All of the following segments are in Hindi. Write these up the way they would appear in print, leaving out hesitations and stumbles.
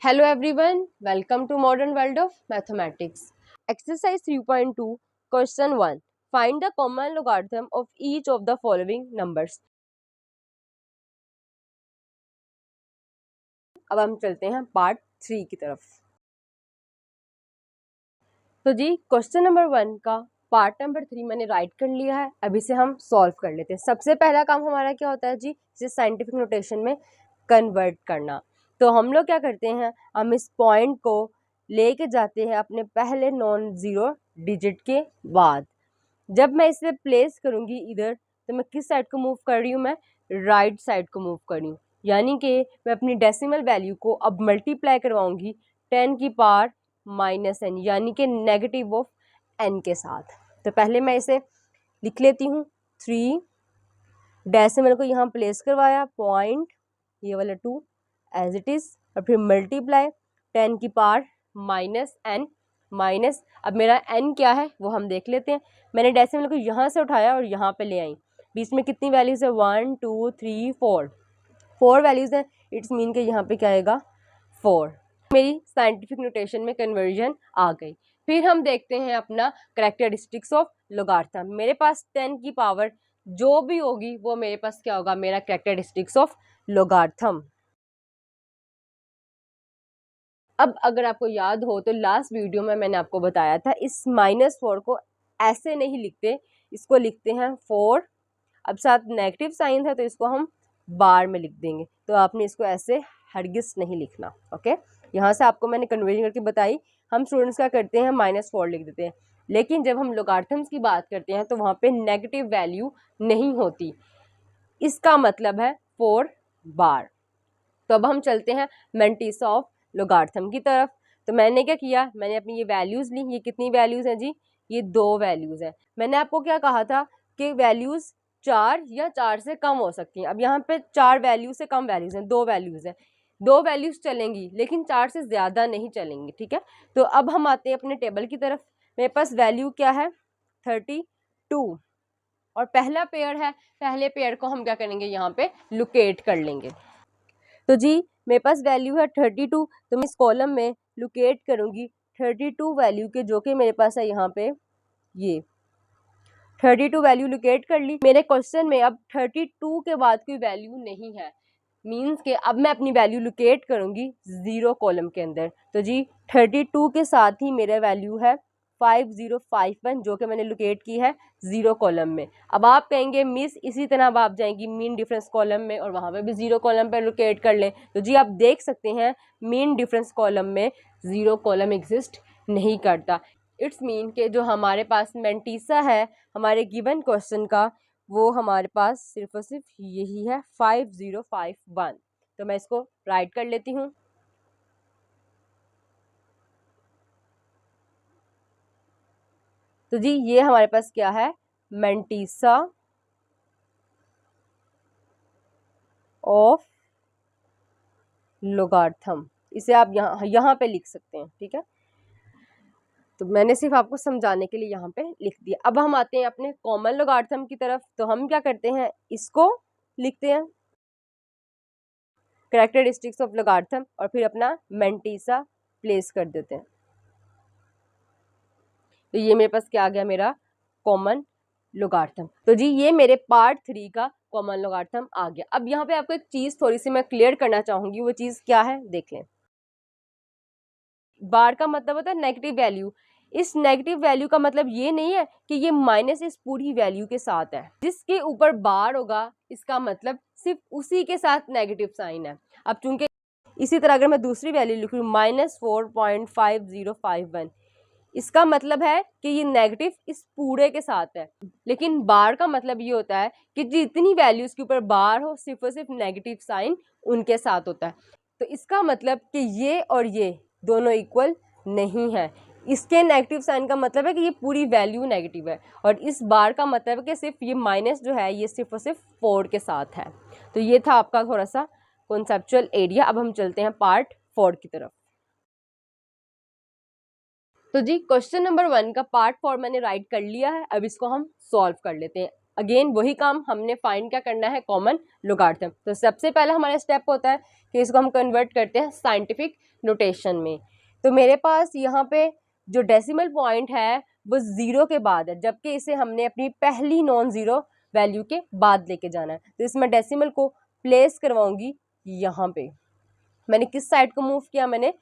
Hello everyone, welcome to Modern World of Mathematics. Exercise 3.2, Question 1. Find the common logarithm of each of the following numbers. अब हम चलते हैं पार्ट 3 की तरफ। तो जी क्वेश्चन नंबर 1 का पार्ट नंबर 3 मैंने राइट कर लिया है। अभी से हम सॉल्व कर लेते हैं। सबसे पहला काम हमारा क्या होता है जी, इसे साइंटिफिक नोटेशन में कन्वर्ट करना। तो हम लोग क्या करते हैं, हम इस पॉइंट को लेके जाते हैं अपने पहले नॉन जीरो डिजिट के बाद। जब मैं इसे प्लेस करूंगी इधर, तो मैं किस साइड को मूव कर रही हूँ, मैं राइट साइड को मूव कर रही हूँ। यानी कि मैं अपनी डेसिमल वैल्यू को अब मल्टीप्लाई करवाऊंगी 10 की पावर -n, यानी कि नेगेटिव ऑफ n के साथ। तो पहले मैं इसे लिख लेती हूँ 3, डेसिमल को यहाँ प्लेस करवाया, पॉइंट ये वाला 2 एज इट इज, और फिर मल्टीप्लाई 10 की पावर -n माइनस, अब मेरा n क्या है वो हम देख लेते हैं। मैंने डेसिमल को यहाँ से उठाया और यहाँ पे ले आई। बीच में कितनी वैल्यूज है, 1 2 3 4 वैल्यूज है। इट्स मीन के यहाँ पे क्या आएगा 4। मेरी साइंटिफिक नोटेशन में कन्वर्जन आ गई। फिर हम देखते हैं अपना कैरेक्टरिस्टिक्स ऑफ लोगारिथम। मेरे पास 10 की पावर जो भी होगी वो मेरे पास क्या होगा, मेरा कैरेक्टरिस्टिक्स ऑफ लोगारिथम। अब अगर आपको याद हो तो लास्ट वीडियो में मैंने आपको बताया था इस -4 को ऐसे नहीं लिखते, इसको लिखते हैं 4। अब साथ नेगेटिव साइन है तो इसको हम बार में लिख देंगे। तो आपने इसको ऐसे हरगिज नहीं लिखना। ओके, यहाँ से आपको मैंने कन्वर्जन करके बताई। हम स्टूडेंट्स क्या करते हैं, -4 लिख देते हैं, लेकिन जब हम लोगारिथम्स की बात करते हैं तो वहाँ पे नेगेटिव वैल्यू नहीं होती। इसका मतलब है 4 बार। तो अब हम चलते हैं मैंटिसा ऑफ लोगारिथम की तरफ। तो मैंने क्या किया, मैंने अपनी ये वैल्यूज ली। ये कितनी वैल्यूज हैं जी, ये 2 वैल्यूज हैं। मैंने आपको क्या कहा था कि वैल्यूज 4 या 4 से कम हो सकती हैं। अब यहाँ पे 4 वैल्यूज से कम वैल्यूज हैं, 2 वैल्यूज हैं। 2 वैल्यूज चलेंगी लेकिन 4 से ज़्यादा नहीं चलेंगी। ठीक है, तो अब हम आते हैं अपने टेबल की तरफ। मेरे पास वैल्यू क्या है 32 और पहला पेयर है। पहले पेयर को हम क्या करेंगे, यहाँ पे लोकेट कर लेंगे। तो जी मेरे पास वैल्यू है 32, तो मैं इस कॉलम में लोकेट करूंगी 32 वैल्यू के, जो कि मेरे पास है यहाँ पे ये 32 वैल्यू लोकेट कर ली। मेरे क्वेश्चन में अब 32 के बाद कोई वैल्यू नहीं है, मीन्स के अब मैं अपनी वैल्यू लोकेट करूंगी 0 कॉलम के अंदर। तो जी 32 के साथ ही मेरा वैल्यू है 5051, जो कि मैंने लोकेट की है 0 कॉलम में। अब आप कहेंगे मिस इसी तरह अब आप जाएंगी मीन डिफरेंस कॉलम में और वहाँ पे भी 0 कॉलम पर लोकेट कर लें। तो जी आप देख सकते हैं मीन डिफरेंस कॉलम में 0 कॉलम एग्जिस्ट नहीं करता। इट्स मीन के जो हमारे पास मैंटिसा है हमारे गिवन क्वेश्चन का, वो हमारे पास सिर्फ और सिर्फ यही है 5051। तो मैं इसको राइट कर लेती हूँ। तो जी ये हमारे पास क्या है, मैंटिसा ऑफ लोगारिथम। इसे आप यहाँ पे लिख सकते हैं। ठीक है, तो मैंने सिर्फ आपको समझाने के लिए यहाँ पे लिख दिया। अब हम आते हैं अपने कॉमन लोगारिथम की तरफ। तो हम क्या करते हैं, इसको लिखते हैं कैरेक्टरिस्टिक्स ऑफ लोगारिथम और फिर अपना मैंटिसा प्लेस कर देते हैं। तो ये मेरे पास क्या आ गया, मेरा कॉमन लोगारिथम। तो जी ये मेरे पार्ट 3 का कॉमन लोगारिथम आ गया। अब यहाँ पे आपको एक चीज थोड़ी सी मैं क्लियर करना चाहूंगी, वो चीज क्या है देख लें। बार का मतलब होता है नेगेटिव वैल्यू। इस नेगेटिव वैल्यू का मतलब ये नहीं है कि ये माइनस इस पूरी वैल्यू के साथ है। जिसके ऊपर बार होगा इसका मतलब सिर्फ उसी के साथ नेगेटिव साइन है। अब चूंकि इसी तरह अगर मैं दूसरी वैल्यू लिख रही हूँ -4.5051, इसका मतलब है कि ये नेगेटिव इस पूरे के साथ है। लेकिन बार का मतलब ये होता है कि जितनी वैल्यूज के ऊपर बार हो सिर्फ और सिर्फ नेगेटिव साइन उनके साथ होता है। तो इसका मतलब कि ये और ये दोनों इक्वल नहीं है। इसके नेगेटिव साइन का मतलब है कि ये पूरी वैल्यू नेगेटिव है, और इस बार का मतलब है कि सिर्फ ये माइनस जो है ये सिर्फ और सिर्फ 4 के साथ है। तो ये था आपका थोड़ा सा कॉन्सेप्चुअल एरिया। अब हम चलते हैं पार्ट 4 की तरफ। तो जी क्वेश्चन नंबर 1 का पार्ट 4 मैंने राइट कर लिया है। अब इसको हम सॉल्व कर लेते हैं। अगेन वही काम हमने फाइंड क्या करना है, कॉमन लोगारिथम। तो सबसे पहला हमारा स्टेप होता है कि इसको हम कन्वर्ट करते हैं साइंटिफिक नोटेशन में। तो मेरे पास यहाँ पे जो डेसिमल पॉइंट है वो 0 के बाद है, जबकि इसे हमने अपनी पहली नॉन ज़ीरो वैल्यू के बाद लेके जाना है। तो इसमें डेसिमल को प्लेस करवाऊंगी यहाँ पे। मैंने किस साइड को मूव किया, मैंने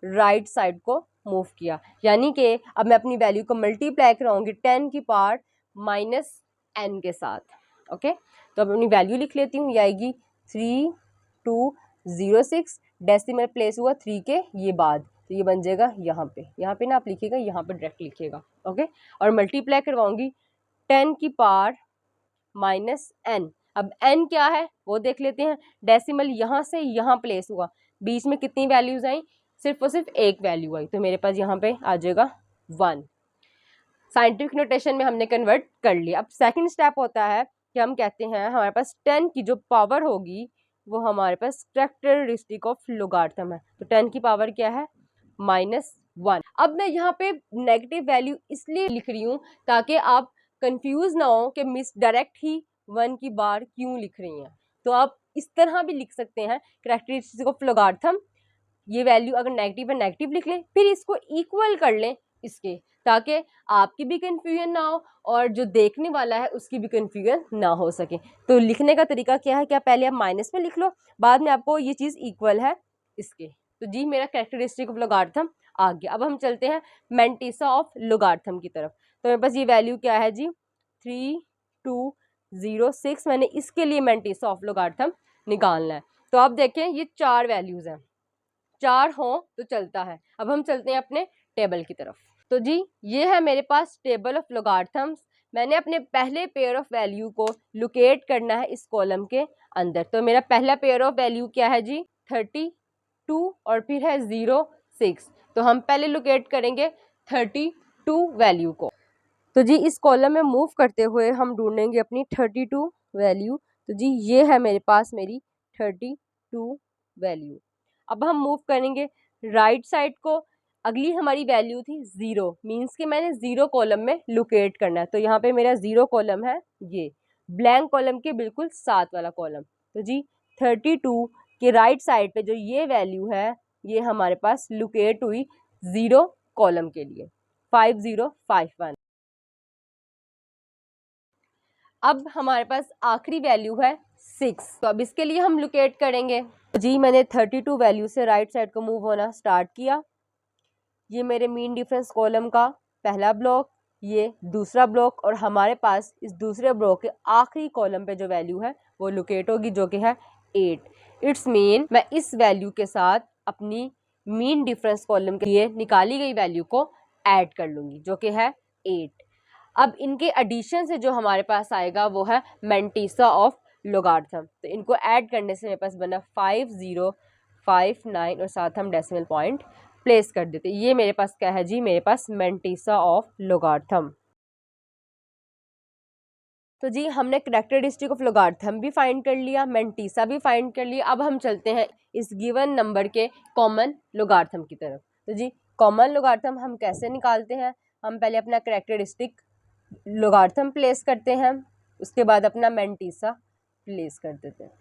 राइट साइड को मूव किया, यानी कि अब मैं अपनी वैल्यू को मल्टीप्लाई कराऊंगी 10 की पावर -n के साथ। ओके, तो अब अपनी वैल्यू लिख लेती हूँ, ये आएगी 3206, डेसिमल प्लेस हुआ 3 के ये बाद, तो ये बन जाएगा यहाँ पे ना आप लिखिएगा, यहाँ पे डायरेक्ट लिखिएगा। ओके, और मल्टीप्लाई करवाऊंगी 10 की पावर -n। अब n क्या है वो देख लेते हैं। डेसिमल यहाँ से यहाँ प्लेस हुआ, बीच में कितनी वैल्यूज आई, सिर्फ और सिर्फ एक वैल्यू आई, तो मेरे पास यहाँ पे आ जाएगा 1। साइंटिफिक नोटेशन में हमने कन्वर्ट कर लिया। अब सेकंड स्टेप होता है कि हम कहते हैं हमारे पास 10 की जो पावर होगी वो हमारे पास कैरेक्टरिस्टिक ऑफ लोगारिथम है। तो 10 की पावर क्या है, -1। अब मैं यहाँ पे नेगेटिव वैल्यू इसलिए लिख रही हूँ ताकि आप कंफ्यूज ना हो कि मिस डायरेक्ट ही 1 की बार क्यों लिख रही हैं। तो आप इस तरह भी लिख सकते हैं, कैरेक्टरिस्टिक ऑफ लोगारिथम, ये वैल्यू अगर नेगेटिव है नेगेटिव लिख लें, फिर इसको इक्वल कर लें इसके, ताकि आपकी भी कंफ्यूजन ना हो और जो देखने वाला है उसकी भी कंफ्यूजन ना हो सके। तो लिखने का तरीका क्या है, क्या पहले आप माइनस में लिख लो, बाद में आपको ये चीज़ इक्वल है इसके। तो जी मेरा कैरेक्टरिस्टिक ऑफ लोगारिथम आ गया। अब हम चलते हैं मैंटिसा ऑफ लोगारिथम की तरफ। तो मेरे पास ये वैल्यू क्या है जी, 3206। मैंने इसके लिए मैंटिसा ऑफ लोगारिथम निकालना है। तो आप देखें ये 4 वैल्यूज़ हैं, 4 हो तो चलता है। अब हम चलते हैं अपने टेबल की तरफ। तो जी ये है मेरे पास टेबल ऑफ लोगारिथम्स। मैंने अपने पहले पेयर ऑफ वैल्यू को लोकेट करना है इस कॉलम के अंदर। तो मेरा पहला पेयर ऑफ वैल्यू क्या है जी, 32 और फिर है 06। तो हम पहले लोकेट करेंगे 32 वैल्यू को। तो जी इस कॉलम में मूव करते हुए हम ढूंढेंगे अपनी 32 वैल्यू। तो जी ये है मेरे पास मेरी 32 वैल्यू। अब हम मूव करेंगे राइट साइड को। अगली हमारी वैल्यू थी 0, मीन्स कि मैंने 0 कॉलम में लोकेट करना है। तो यहाँ पे मेरा 0 कॉलम है, ये ब्लैंक कॉलम के बिल्कुल साथ वाला कॉलम। तो जी 32 के राइट साइड पे जो ये वैल्यू है ये हमारे पास लोकेट हुई 0 कॉलम के लिए, 5051। अब हमारे पास आखिरी वैल्यू है 6। तो अब इसके लिए हम लोकेट करेंगे। जी मैंने 32 वैल्यू से राइट साइड को मूव होना स्टार्ट किया। ये मेरे मीन डिफरेंस कॉलम का पहला ब्लॉक, ये दूसरा ब्लॉक, और हमारे पास इस दूसरे ब्लॉक के आखिरी कॉलम पे जो वैल्यू है वो लोकेट होगी, जो कि है 8। इट्स मीन मैं इस वैल्यू के साथ अपनी मीन डिफरेंस कॉलम के लिए निकाली गई वैल्यू को ऐड कर लूँगी, जो कि है 8। अब इनके एडिशन से जो हमारे पास आएगा वो है मैंटिसा ऑफ लोगारिथम। तो इनको ऐड करने से मेरे पास बना 5059 और साथ हम डेसिमल पॉइंट प्लेस कर देते। ये मेरे पास क्या है जी, मेरे पास मैंटिसा ऑफ लोगारिथम। तो जी हमने कैरेक्टरिस्टिक ऑफ लोगारिथम भी फाइंड कर लिया, मैंटिसा भी फाइंड कर लिया। अब हम चलते हैं इस गिवन नंबर के कॉमन लोगारिथम की तरफ। तो जी कॉमन लोगारिथम हम कैसे निकालते हैं, हम पहले अपना कैरेक्टरिस्टिक लोगारिथम प्लेस करते हैं, उसके बाद अपना मैंटिसा प्लेस कर देते हैं।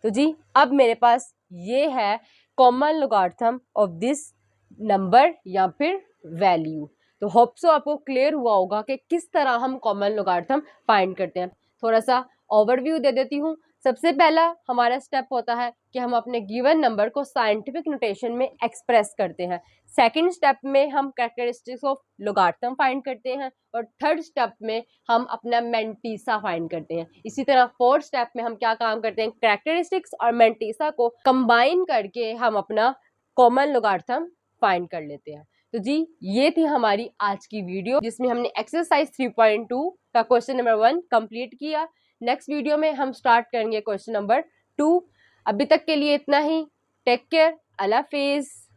तो जी अब मेरे पास ये है common logarithm of this number या फिर वैल्यू। तो होप सो आपको क्लियर हुआ होगा कि किस तरह हम कॉमन लोगारिथम फाइंड करते हैं। थोड़ा सा ओवरव्यू दे देती हूँ। सबसे पहला हमारा स्टेप होता है कि हम अपने गिवन नंबर को साइंटिफिक नोटेशन में एक्सप्रेस करते हैं। सेकंड स्टेप में हम कैरेक्टरिस्टिक्स ऑफ लोगारिथम फाइंड करते हैं, और थर्ड स्टेप में हम अपना मैंटिसा फाइंड करते हैं। इसी तरह फोर्थ स्टेप में हम क्या काम करते हैं, कैरेक्टरिस्टिक्स और मैंटिसा को कंबाइन करके हम अपना कॉमन लोगारिथम फाइंड कर लेते हैं। तो जी ये थी हमारी आज की वीडियो, जिसमें हमने एक्सरसाइज 3.2 का क्वेश्चन नंबर 1 कंप्लीट किया। नेक्स्ट वीडियो में हम स्टार्ट करेंगे क्वेश्चन नंबर 2। अभी तक के लिए इतना ही। टेक केयर, अल्लाह हाफिज़।